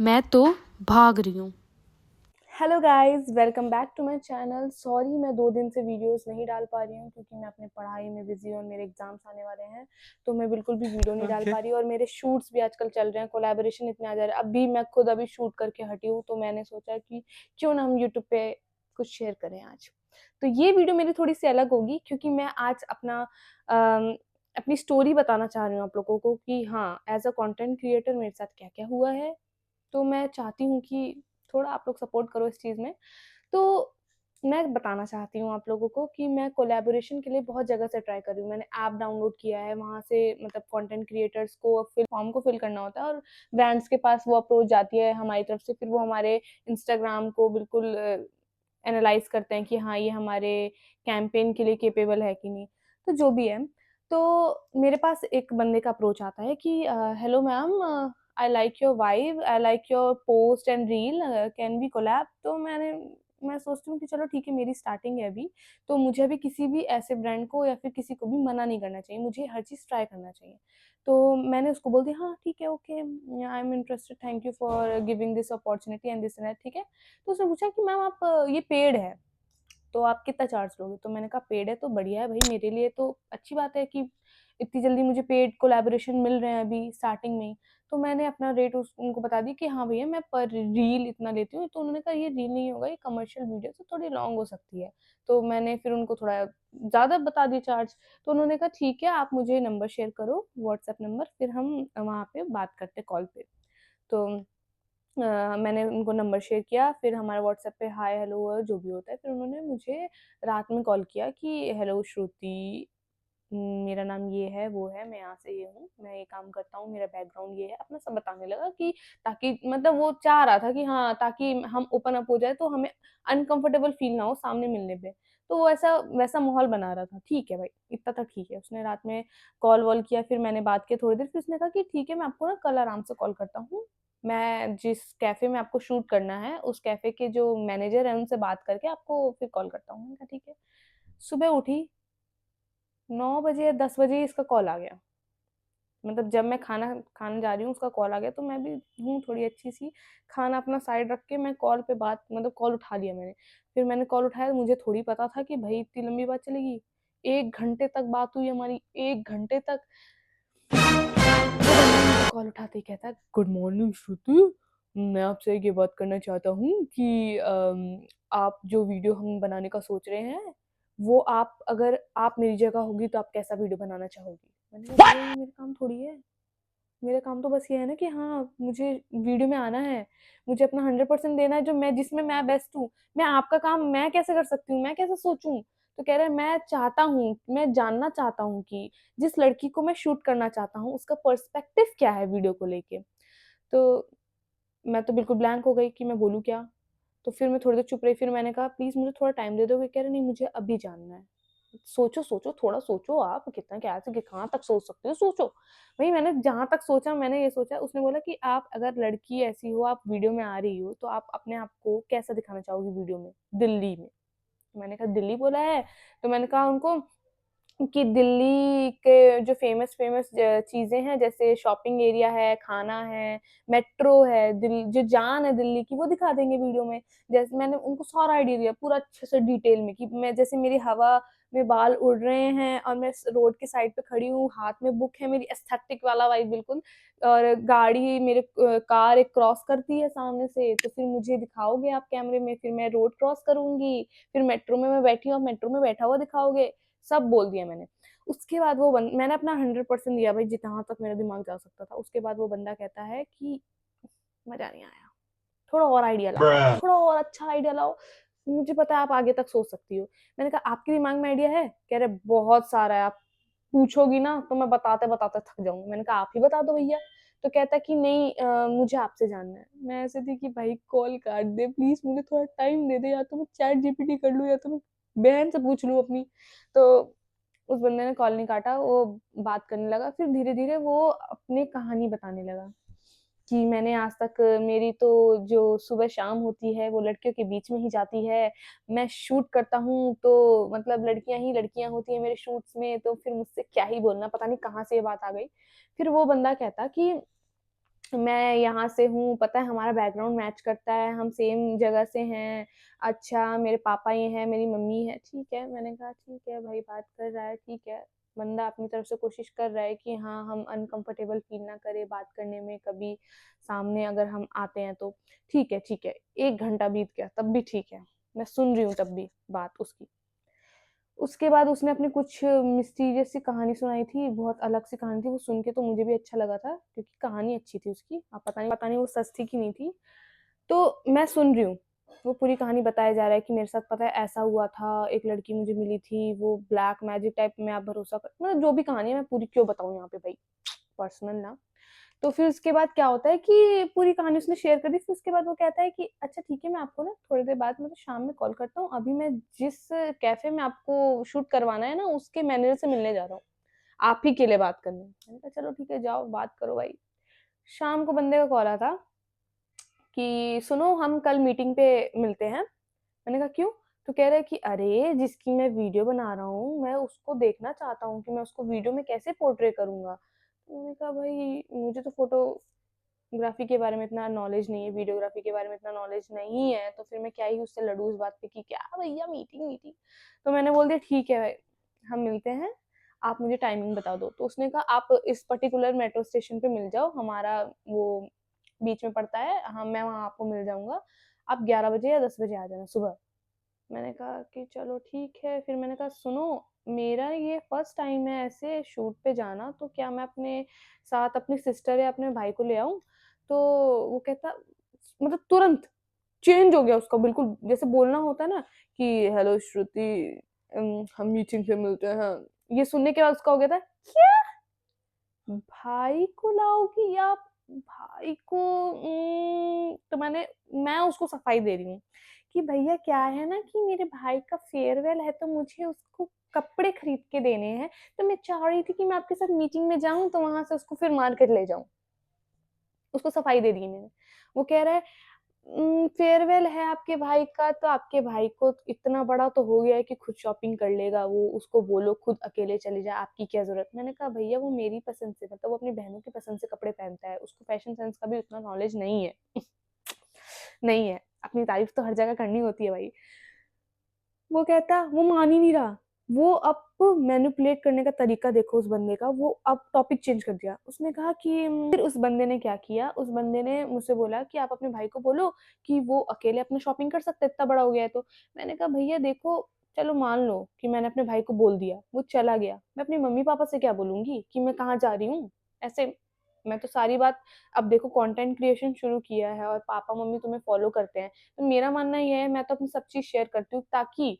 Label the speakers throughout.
Speaker 1: मैं तो भाग रही हूँ।
Speaker 2: Hello guys, welcome back to my channel. Sorry मैं 2 दिन से वीडियोस नहीं डाल पा रही हूँ क्योंकि मैं अपने पढ़ाई में बिजी हूँ और मेरे एग्जाम्स आने वाले हैं। तो मैं बिल्कुल भी वीडियो नहीं डाल पा रही और मेरे शूट्स भी आजकल चल रहे हैं, कोलैबोरेशन इतने आ जा रहे हैं। अभी मैं खुद अभी शूट करके हटी हूँ, तो मैंने सोचा कि क्यों ना हम यूट्यूब पे कुछ शेयर करें आज। तो ये वीडियो मेरी थोड़ी सी अलग होगी क्योंकि मैं आज अपनी स्टोरी बताना चाह रही हूँ आप लोगों को कि हाँ, एज अ कंटेंट क्रिएटर मेरे साथ क्या क्या हुआ है। तो मैं चाहती हूँ कि थोड़ा आप लोग सपोर्ट करो इस चीज़ में। तो मैं बताना चाहती हूँ आप लोगों को कि मैं कोलैबोरेशन के लिए बहुत जगह से ट्राई कर रही हूँ। मैंने ऐप डाउनलोड किया है, वहाँ से मतलब कंटेंट क्रिएटर्स को फिल फॉर्म को फिल करना होता है और ब्रांड्स के पास वो अप्रोच जाती है हमारी तरफ से। फिर वो हमारे इंस्टाग्राम को बिल्कुल एनालाइज़ करते हैं कि हाँ, ये हमारे कैंपेन के लिए कैपेबल है कि नहीं। तो जो भी है, तो मेरे पास एक बंदे का अप्रोच आता है कि hello ma'am, I like your vibe, I like your post and reel, can we collab? तो मैं सोचती हूँ कि चलो ठीक है, मेरी स्टार्टिंग है अभी, तो मुझे अभी किसी भी ऐसे ब्रांड को या फिर किसी को भी मना नहीं करना चाहिए, मुझे हर चीज़ ट्राई करना चाहिए। तो मैंने उसको बोल दिया हाँ ठीक है, okay, I am interested, thank you for giving this opportunity and this and that, ठीक है। तो उसने पूछा कि मैम आप ये पेड है, तो आप कितना चार्ज लोगे? तो मैंने कहा पेड है तो बढ़िया है भाई, मेरे लिए तो अच्छी बात है कि इतनी जल्दी मुझे पेड कोलैबोरेशन मिल रहे हैं अभी स्टार्टिंग में ही। तो मैंने अपना रेट उनको बता दी कि हाँ भैया, मैं पर रील इतना लेती हूँ। तो उन्होंने कहा ये रील नहीं होगा, ये कमर्शियल वीडियो तो थोड़ी लॉन्ग हो सकती है। तो मैंने फिर उनको थोड़ा ज़्यादा बता दी चार्ज। तो उन्होंने कहा ठीक है, आप मुझे नंबर शेयर करो, व्हाट्सएप नंबर, फिर हम वहाँ पे बात करते कॉल पे। तो मैंने उनको नंबर शेयर किया, फिर हमारा व्हाट्सएप पे हाय हेलो जो भी होता है। फिर उन्होंने मुझे रात में कॉल किया कि हेलो श्रुति, मेरा नाम ये है, वो है, मैं यहाँ से ये हूँ, मैं ये काम करता हूँ, मेरा बैकग्राउंड ये है, अपना सब बताने लगा कि ताकि मतलब वो चाह रहा था कि हाँ, ताकि हम ओपन अप हो जाए तो हमें अनकंफर्टेबल फील ना हो सामने मिलने पे। तो वो ऐसा वैसा माहौल बना रहा था। ठीक है भाई, इतना तक ठीक है। उसने रात में कॉल वॉल किया, फिर मैंने बात की थोड़ी देर, फिर उसने कहा कि ठीक है, मैं आपको ना कल आराम से कॉल करता हूँ। मैं जिस कैफ़े में आपको शूट करना है, उस कैफ़े के जो मैनेजर हैं उनसे बात करके आपको फिर कॉल करता हूँ। मैंने कहा ठीक है। सुबह उठी, 9 बजे या 10 बजे इसका कॉल आ गया। मतलब जब मैं खाना खाने जा रही हूँ उसका कॉल आ गया, तो मैं भी हूँ थोड़ी अच्छी-सी, खाना अपना साइड रख के मैं कॉल पे बात मतलब कॉल उठा लिया मैंने। फिर मैंने कॉल उठाया, मुझे थोड़ी पता था कि भई इतनी लंबी बात चलेगी। 1 घंटे तक बात हुई हमारी, 1 घंटे तक। वो बंदा मुझे कॉल उठाते ही कहता है, गुड मॉर्निंग श्रुति, मैं आपसे ये बात करना चाहता हूँ कि आप जो वीडियो हम बनाने का सोच रहे हैं, वो आप अगर आप मेरी जगह होगी तो आप कैसा वीडियो बनाना चाहोगी? मैंने कहा भैया ये मेरा काम थोड़ी है। मेरा काम तो बस ये है ना कि हाँ, मुझे वीडियो में आना है, मुझे अपना 100% देना है, जो मैं जिसमें मैं बेस्ट हूँ। मैं आपका काम मैं कैसे कर सकती हूँ? मैं कैसे सोचूँ? तो कह रहा है मैं चाहता हूँ, मैं जानना चाहता हूँ कि जिस लड़की को मैं शूट करना चाहता हूँ, उसका पर्सपेक्टिव क्या है वीडियो को लेके। तो मैं तो बिल्कुल ब्लैंक हो गई कि मैं बोलूँ क्या? तो फिर मैं थोड़ी देर चुप रही, फिर मैंने कहा प्लीज़ मुझे थोड़ा टाइम दे दोगे? कह रहे नहीं, मुझे अभी जानना है। सोचो, सोचो, थोड़ा सोचो आप, कितना क्या से कहाँ तक सोच सकते हो, सोचो। भई मैंने जहाँ तक सोचा मैंने ये सोचा। उसने बोला कि आप अगर लड़की ऐसी हो, आप वीडियो में आ रही हो, तो आप अपने आप को कैसा दिखाना चाहोगी वीडियो में? दिल्ली में। मैंने कहा दिल्ली बोला है? तो मैंने कहा उनको कि दिल्ली के जो फ़ेमस-फ़ेमस चीज़ें हैं, जैसे शॉपिंग एरिया है, खाना है, मेट्रो है, जो जान है दिल्ली की, वो दिखा देंगे वीडियो में। जैसे मैंने उनको सारा आइडिया दिया, पूरा अच्छे से डिटेल में, कि मैं जैसे मेरी हवा में बाल उड़ रहे हैं और मैं स रोड के साइड पे खड़ी हूँ, हाथ में बुक है, मेरी एस्थेटिक वाला वाइब बिल्कुल। और गाड़ी मेरे कार एक क्रॉस करती है सामने से, तो फिर मुझे दिखाओगे आप कैमरे में, फिर मैं रोड क्रॉस करूँगी, फिर मेट्रो में मैं बैठी हूँ, आप मेट्रो में बैठा हुआ दिखाओगे। सब बोल दिया मैंने। उसके बाद मैंने अपना 100% दिया भाई, जहाँ तक मेरा दिमाग जा सकता था। उसके बाद वो बंदा कहता है कि मज़ा नहीं आया, थोड़ा और आइडिया लाओ, थोड़ा और अच्छा आइडिया लाओ, मुझे पता है आप आगे तक सोच सकती हो। मैंने कहा आपके दिमाग में आइडिया है? कह रहे बहुत सारा है, आप पूछोगी ना तो मैं बताते-बताते थक जाऊँगी। मैंने कहा आप ही बता दो भैया। तो कहता है कि नहीं, मुझे आपसे जानना है। मैं ऐसे थी कि भाई कॉल काट दे प्लीज़, मुझे थोड़ा टाइम दे दे, या तो मैं चैट जीपीटी कर लूँ या तो मैं बहन से पूछ लूँ अपनी। तो उस बंदे ने कॉल नहीं काटा, वो बात करने लगा। फिर धीरे-धीरे वो अपनी कहानी बताने लगा कि मैंने आज तक मेरी तो जो सुबह-शाम होती है वो लड़कियों के बीच में ही जाती है। मैं शूट करता हूँ तो मतलब लड़कियाँ ही लड़कियाँ होती हैं मेरे शूट्स में, तो फिर मुझसे क्या ही बोलना, पता नहीं कहाँ से ये बात आ गई। फिर वो बंदा कहता कि मैं यहाँ से हूँ, पता है हमारा बैकग्राउंड मैच करता है, हम सेम जगह से हैं। अच्छा मेरे पापा ये हैं, मेरी मम्मी है। ठीक है, मैंने कहा ठीक है भाई, बात कर रहा है, ठीक है। बंदा अपनी तरफ से कोशिश कर रहा है कि हाँ, हम अनकंफर्टेबल फ़ील ना करें बात करने में कभी सामने अगर हम आते हैं तो। ठीक है, ठीक है। 1 घंटा बीत गया, तब भी ठीक है। मैं सुन रही हूँ तब भी बात उसकी। उसके बाद उसने अपनी कुछ मिस्टीरियस सी कहानी सुनाई थी, बहुत अलग सी कहानी थी, वो सुन के तो मुझे भी अच्छा लगा था क्योंकि कहानी अच्छी थी उसकी। अब पता नहीं वो सच थी कि नहीं थी। तो मैं सुन रही हूँ, वो पूरी कहानी बताया जा रहा है कि मेरे साथ पता है ऐसा हुआ था, एक लड़की मुझे मिली थी, वो ब्लैक मैजिक टाइप में आप भरोसा कर, मतलब जो भी कहानी है मैं पूरी क्यों बताऊँ यहाँ पे भाई, पर्सनल ना। तो फिर उसके बाद क्या होता है कि पूरी कहानी उसने शेयर कर दी। फिर उसके बाद वो कहता है कि अच्छा ठीक है, मैं आपको ना थोड़ी देर बाद मतलब शाम में कॉल करता हूँ। अभी मैं जिस कैफ़े में आपको शूट करवाना है ना, उसके मैनेजर से मिलने जा रहा हूँ। आप ही के लिए बात करनी है। मैंने कहा चलो ठीक है, जाओ बात करो भाई। शाम को बंदे का कॉल आता कि सुनो हम कल मीटिंग पे मिलते हैं। मैंने कहा क्यों? तो कह रहा है कि अरे जिसकी मैं वीडियो बना रहा हूँ, मैं उसको देखना चाहता हूँ कि मैं उसको वीडियो में कैसे पोर्ट्रे करूँगा। तो मैंने कहा भाई मुझे तो फ़ोटोग्राफ़ी के बारे में इतना नॉलेज नहीं है, वीडियोग्राफ़ी के बारे में इतना नॉलेज नहीं है, तो फिर मैं क्या ही उससे लड़ूँ इस बात पे कि क्या भैया मीटिंग मीटिंग। तो मैंने बोल दिया ठीक है भाई, हम मिलते हैं, आप मुझे टाइमिंग बता दो। तो उसने कहा आप इस पर्टिकुलर मेट्रो स्टेशन पे मिल जाओ, हमारा वो बीच में पड़ता है, हाँ मैं वहाँ आपको मिल जाऊँगा। आप 11 बजे या 10 बजे आ जाना सुबह। मैंने कहा कि चलो ठीक है। फिर मैंने कहा सुनो, मेरा ये फर्स्ट टाइम है ऐसे शूट पे जाना, तो क्या मैं अपने साथ अपनी सिस्टर या अपने भाई को ले आऊँ? तो वो कहता, मतलब तुरंत चेंज हो गया उसका बिल्कुल, जैसे बोलना होता है ना कि हेलो श्रुति, हम मीटिंग पे मिलते हैं। ये सुनने के बाद उसका हो गया था, क्या? भाई को लाओगी आप? भाई को तो मैं उसको सफाई दे रही हूँ कि भैया क्या है ना कि मेरे भाई का फेयरवेल है, तो मुझे उसको कपड़े खरीद के देने हैं। तो मैं चाह रही थी कि मैं आपके साथ मीटिंग में जाऊं, तो वहां से उसको फिर मार्केट ले जाऊं। उसको सफाई दे दी मैंने। वो कह रहा है फेयरवेल है आपके भाई का, तो आपके भाई को इतना बड़ा तो हो गया है कि खुद शॉपिंग कर लेगा वो, उसको बोलो खुद अकेले चले जाए, आपकी क्या जरूरत। मैंने कहा भैया वो मेरी पसंद से, मतलब वो अपनी बहनों की पसंद से कपड़े पहनता है, उसको फैशन सेंस का भी उतना नॉलेज नहीं है। नहीं है, अपनी तारीफ तो हर जगह करनी होती है भाई। वो कहता, वो मान ही नहीं रहा। वो अब मैनिपुलेट करने का तरीका देखो उस बंदे का, वो अब टॉपिक चेंज कर दिया। उसने कहा कि फिर उस बंदे ने क्या किया, उस बंदे ने मुझसे बोला कि आप अपने भाई को बोलो कि वो अकेले अपना शॉपिंग कर सकता है, इतना बड़ा हो गया है तो। मैंने कहा भैया देखो, चलो मान लो कि मैंने अपने भाई को बोल दिया, वो चला गया, मैं अपने मम्मी पापा से क्या बोलूंगी कि मैं कहाँ जा रही हूँ ऐसे। मैं तो सारी बात, अब देखो कंटेंट क्रिएशन शुरू किया है और पापा मम्मी तुम्हें फॉलो करते हैं, तो मेरा मानना ये है, मैं तो अपनी सब चीज शेयर करती हूँ ताकि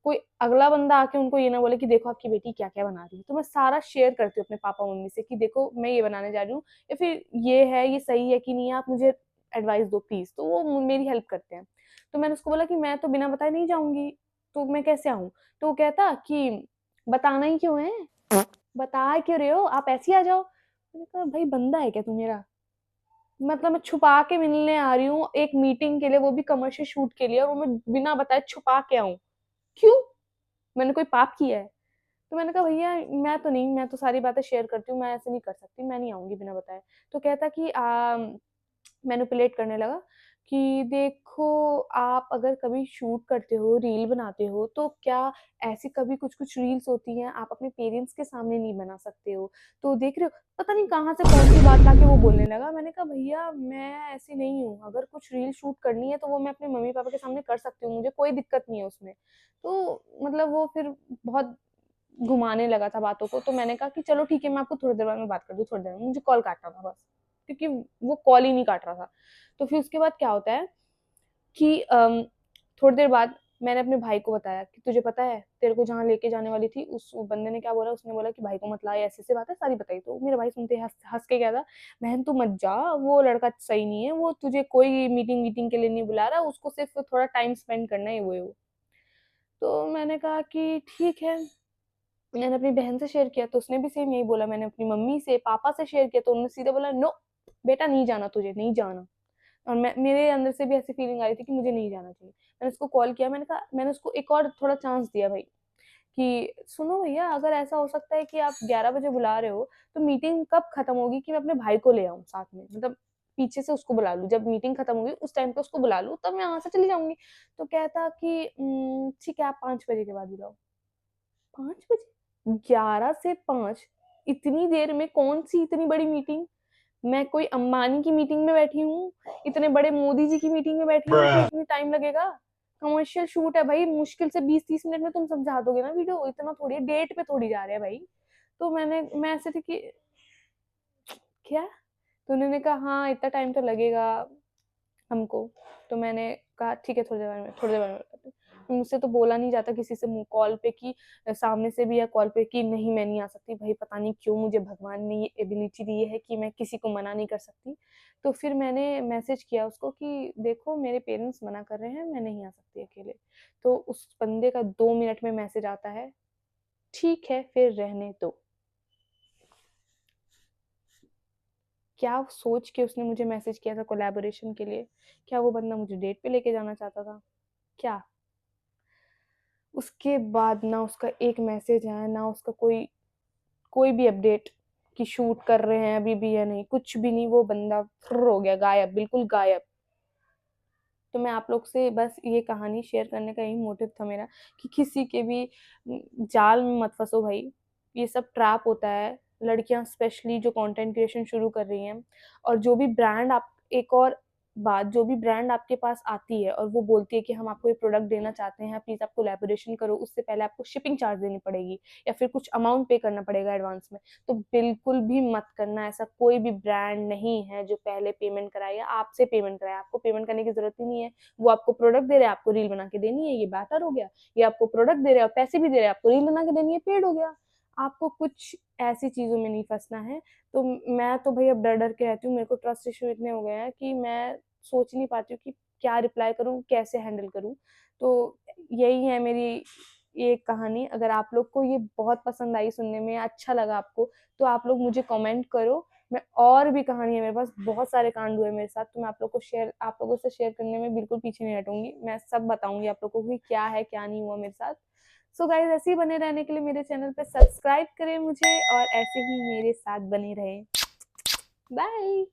Speaker 2: कोई अगला बंदा आके उनको ये ना बोले कि देखो आपकी बेटी क्या-क्या बना रही है। तो मैं सारा शेयर करती हूँ अपने पापा-मम्मी से कि देखो मैं ये बनाने जा रही हूँ, या फिर ये है, ये सही है कि नहीं है, आप मुझे एडवाइस दो प्लीज़। तो वो मेरी हेल्प करते हैं। तो मैंने उसको बोला कि मैं तो बिना बताए नहीं जाऊँगी, तो मैं कैसे आऊँ? तो वो कहता कि बताना ही क्यों है? बता क्यों रहे हो? आप ऐसे ही आ जाओ। मैंने कहा भाई बंदा है क्या तू मेरा? मतलब मैं छुपा के मिलने आ रही हूँ एक मीटिंग के लिए, वो भी कमर्शियल शूट के लिए, और वो मैं बिना बताए छुपा के आऊँ। क्यों? मैंने कोई पाप किया है? तो मैंने कहा भैया मैं तो नहीं, मैं तो सारी बातें शेयर करती हूँ, मैं ऐसे नहीं कर सकती, मैं नहीं आऊँगी बिना बताए। तो कहता कि मैनिपुलेट करने लगा कि देखो आप अगर कभी शूट करते हो, रील बनाते हो, तो क्या ऐसी कभी कुछ-कुछ रील्स होती हैं, आप अपने पेरेंट्स के सामने नहीं बना सकते हो। तो देख रहे हो, पता नहीं कहाँ से कौन-सी बात लाके वो बोलने लगा। मैंने कहा भैया मैं ऐसी नहीं हूँ, अगर कुछ रील शूट करनी है तो वो मैं अपने मम्मी-पापा के सामने कर सकती हूँ, मुझे कोई दिक्कत नहीं है उसमें। तो मतलब वो फिर बहुत घुमाने लगा था बातों को, तो मैंने कहा कि चलो ठीक है, मैं आपको थोड़ी देर बाद में बात करती हूँ, थोड़ी देर में। मुझे कॉल काटना था बस, क्योंकि वो कॉल ही नहीं काट रहा था। तो फिर उसके बाद क्या होता है कि थोड़ी देर बाद मैंने अपने भाई को बताया कि तुझे पता है तेरे को जहाँ लेके जाने वाली थी, उस बंदे ने क्या बोला, उसने बोला कि भाई को मत ला, ऐसे-ऐसे बातें सारी बताई। तो मेरा भाई सुनते ही हँस हँस के कह रहा, बहन तू मत जा, वो लड़का सही नहीं है, वो तुझे कोई मीटिंग-वीटिंग के लिए नहीं बुला रहा, उसको सिर्फ़ थोड़ा टाइम स्पेंड करना है, ये वो। तो मैंने कहा कि ठीक है। मैंने अपनी बहन से शेयर किया तो उसने भी सेम यही बोला, मैंने अपनी मम्मी से, पापा से शेयर किया तो उन्होंने सीधे बोला नो, बेटा नहीं जाना तुझे, नहीं जाना। और मेरे अंदर से भी ऐसी फीलिंग आ रही थी कि मुझे नहीं जाना चाहिए। मैंने उसको कॉल किया, मैंने कहा, मैंने उसको एक और थोड़ा चांस दिया भाई कि सुनो भैया, अगर ऐसा हो सकता है कि आप 11 बजे बुला रहे हो, तो मीटिंग कब खत्म होगी कि मैं अपने भाई को ले आऊँ साथ में? मतलब पीछे से उसको बुला लूँ, जब मीटिंग खत्म होगी उस टाइम पे उसको बुला लूँ, तब मैं वहाँ से चली जाऊँगी। तो कहता कि ठीक है आप 5 बजे के बाद बुलाओ। 5 बजे? 11 से 5 इतनी देर में कौन-सी इतनी बड़ी मीटिंग? मैं कोई अंबानी की मीटिंग में बैठी हूँ, इतने बड़े मोदी जी की मीटिंग में बैठी हूँ कि इतनी टाइम लगेगा? कमर्शियल शूट है भाई, मुश्किल से 20-30 मिनट में तुम समझा दोगे ना वीडियो, इतना थोड़ी है, डेट पे थोड़ी जा रहे हैं भाई। तो मैं ऐसे थी कि क्या? तो उन्होंने कहा हाँ, इतना टाइम तो लगेगा हमको। तो मैंने कहा ठीक है थोड़ी देर बाद में बताती हूँ। मुझसे तो बोला नहीं जाता किसी से कॉल पे कि सामने से भी या कॉल पे कि नहीं मैं नहीं आ सकती। भाई पता नहीं क्यों मुझे भगवान ने ये एबिलिटी दी है कि मैं किसी को मना नहीं कर सकती। तो फिर मैंने मैसेज किया उसको कि देखो मेरे पेरेंट्स मना कर रहे हैं, मैं नहीं आ सकती अकेले। तो उस बंदे का 2 मिनट में मैसेज आता है, ठीक है फिर रहने दो। क्या सोच के उसने मुझे मैसेज किया था कोलैबोरेशन के लिए? क्या वो बंदा मुझे डेट पे लेके जाना चाहता था? क्या? उसके बाद ना उसका एक मैसेज आया, ना उसका कोई कोई भी अपडेट कि शूट कर रहे हैं अभी भी या नहीं, कुछ भी नहीं। वो बंदा फुर्र हो गया, गायब, बिल्कुल गायब। तो मैं आप लोग से बस ये कहानी शेयर करने का यही मोटिव था मेरा कि किसी के भी जाल में मत फंसो भाई। ये सब ट्रैप होता है। लड़कियां स्पेशली जो कंटेंट क्रिएशन शुरू कर रही हैं, और जो भी ब्रांड आप एक और बात, जो भी ब्रांड आपके पास आती है और वो बोलती है कि हम आपको ये प्रोडक्ट देना चाहते हैं, प्लीज आप कोलैबोरेशन करो, उससे पहले आपको शिपिंग चार्ज देनी पड़ेगी या फिर कुछ अमाउंट पे करना पड़ेगा एडवांस में। तो बिल्कुल भी मत करना ऐसा। कोई भी ब्रांड नहीं है जो पहले पेमेंट कराए या आपसे पेमेंट कराए। आपको पेमेंट करने की जरूरत ही नहीं है। वो आपको प्रोडक्ट दे रहे हैं, आपको रील बना के देनी है, ये बेटर हो गया। ये आपको प्रोडक्ट दे रहे हैं और पैसे भी दे रहे हैं, आपको रील बना के देनी है, पेड हो गया। आपको कुछ ऐसी चीजों में नहीं फंसना है। तो मैं तो भाई अब डर डर के रहती हूँ। मेरे को ट्रस्ट इशू इतने हो गए हैं कि मैं सोच नहीं पाती हूँ कि क्या रिप्लाई करूँ, कैसे हैंडल करूँ। तो यही है मेरी ये कहानी। अगर आप लोग को ये बहुत पसंद आई सुनने में, अच्छा लगा आपको, तो आप लोग मुझे कमेंट करो। मैं और भी कहानी है मेरे पास, बहुत सारे कांड हुए मेरे साथ, तो मैं आप लोगों से शेयर करने में बिल्कुल पीछे नहीं हटूंगी। मैं सब बताऊंगी आप लोगों को कि क्या है क्या नहीं हुआ मेरे साथ। सो गाइज ऐसे ही बने रहने के लिए मेरे चैनल पे सब्सक्राइब करें मुझे, और ऐसे ही मेरे साथ बने रहें। बाय।